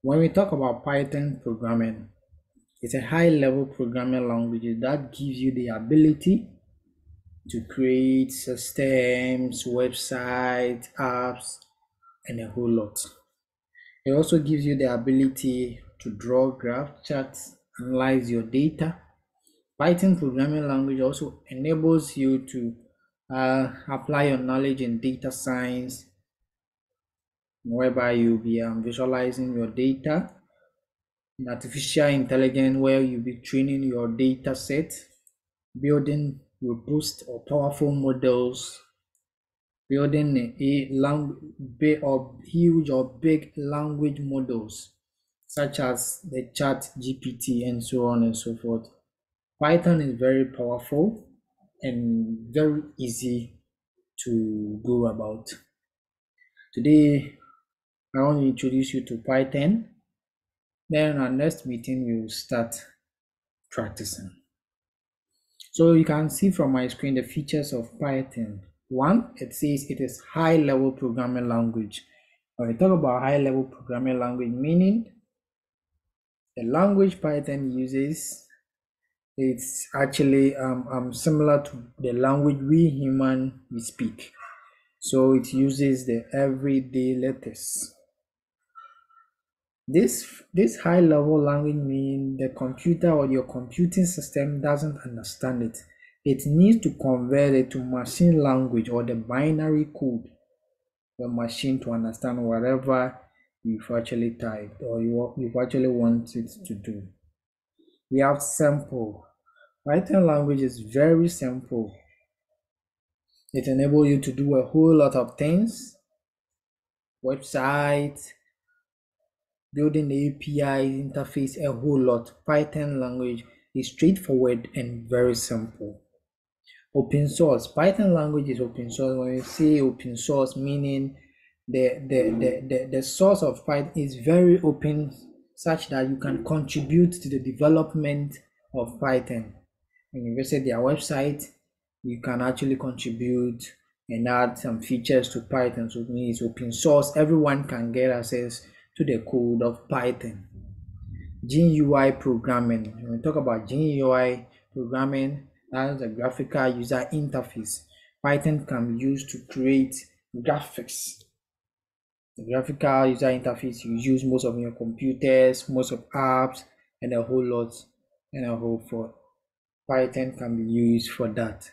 When we talk about Python programming, it's a high-level programming language that gives you the ability to create systems, websites, apps, and a whole lot. It also gives you the ability to draw graph charts, analyze your data. Python programming language also enables you to apply your knowledge in data science, whereby you'll be visualizing your data, in artificial intelligence, where you'll be training your data set, building robust or powerful models, building huge or big language models such as the chat GPT and so on and so forth. Python is very powerful and very easy to go about. Today, I want to introduce you to Python. Then our next meeting, we will start practicing. So you can see from my screen the features of Python. One, it says it is high-level programming language. When we talk about high-level programming language, meaning the language Python uses, it's actually similar to the language we speak. So it uses the everyday letters. This high-level language means the computer or your computing system doesn't understand it. It needs to convert it to machine language or the binary code for machine to understand whatever you've actually typed or you've actually want it to do. We have simple. Python language is very simple. It enables you to do a whole lot of things. Websites, building the API interface, a whole lot. Python language is straightforward and very simple. Open source. Python language is open source. When we say open source, meaning the source of Python is very open, such that you can contribute to the development of Python. When you visit their website, you can actually contribute and add some features to Python. So it means open source. Everyone can get access to the code of Python. GUI programming. When we talk about GUI programming, that's a graphical user interface. Python can be used to create graphics. The graphical user interface you use most of your computers, most of apps, and a whole lot, and a whole for Python can be used for that.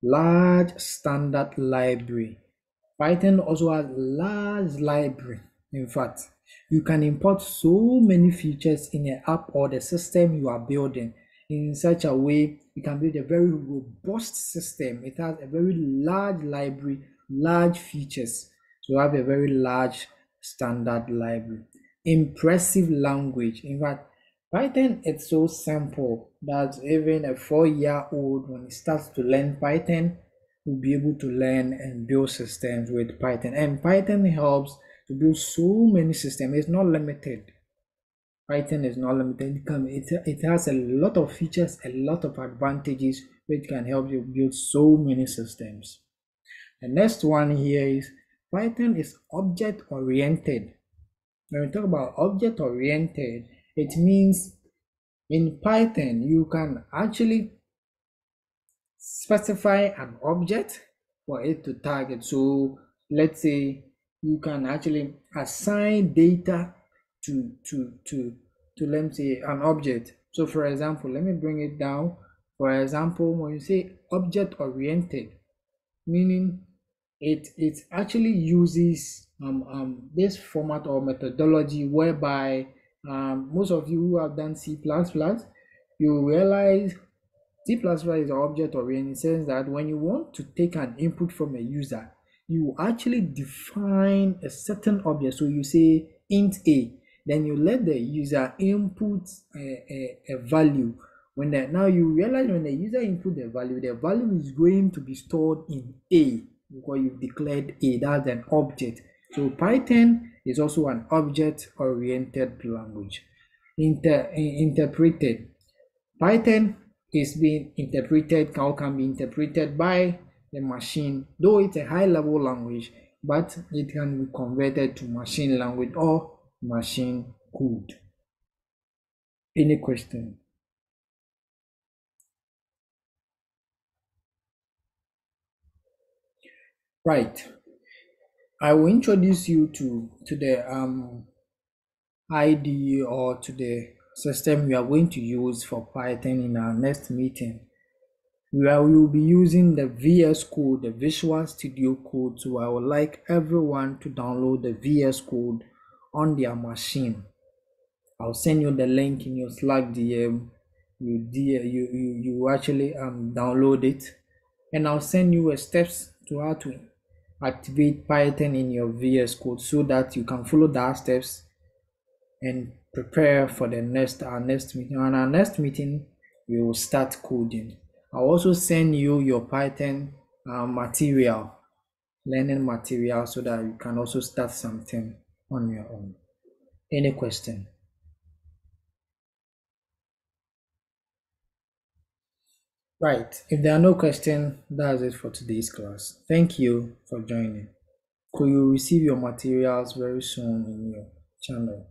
Large standard library. Python also has large library. In fact, you can import so many features in an app or the system you are building in such a way you can build a very robust system. It has a very large library, large features. So you have a very large standard library. Impressive language. In fact, Python is so simple that even a 4-year-old, when he starts to learn Python, will be able to learn and build systems with Python. And Python helps to build so many systems. It's not limited. Python is not limited. It has a lot of features, a lot of advantages which can help you build so many systems. The next one here is Python is object-oriented. When we talk about object-oriented, it means in Python you can actually specify an object for it to target. So let's say you can actually assign data to let me say an object. So for example, let me bring it down. For example, when you say object oriented, meaning it actually uses this format or methodology whereby most of you who have done C++, you realize C++ is object oriented in the sense that when you want to take an input from a user, you actually define a certain object. So you say int a, then you let the user input a value. Now you realize when the user input the value is going to be stored in a because you've declared a, that's an object. So Python is also an object-oriented language. Interpreted. Python is being interpreted or can be interpreted by the machine, though it's a high-level language, but it can be converted to machine language or machine Good. Any question? Right. I will introduce you to the IDE or to the system we are going to use for Python in our next meeting. We will be using the VS Code, the Visual Studio Code. So I would like everyone to download the VS Code on their machine. I'll send you the link in your Slack DM. You actually download it, and I'll send you a steps to how to activate Python in your VS Code so that you can follow that steps and prepare for the our next meeting. On our next meeting, we will start coding. I'll also send you your Python material, learning material, so that you can also start something on your own. Any question? Right. If there are no questions, that's it for today's class. Thank you for joining. Could you receive your materials very soon in your channel?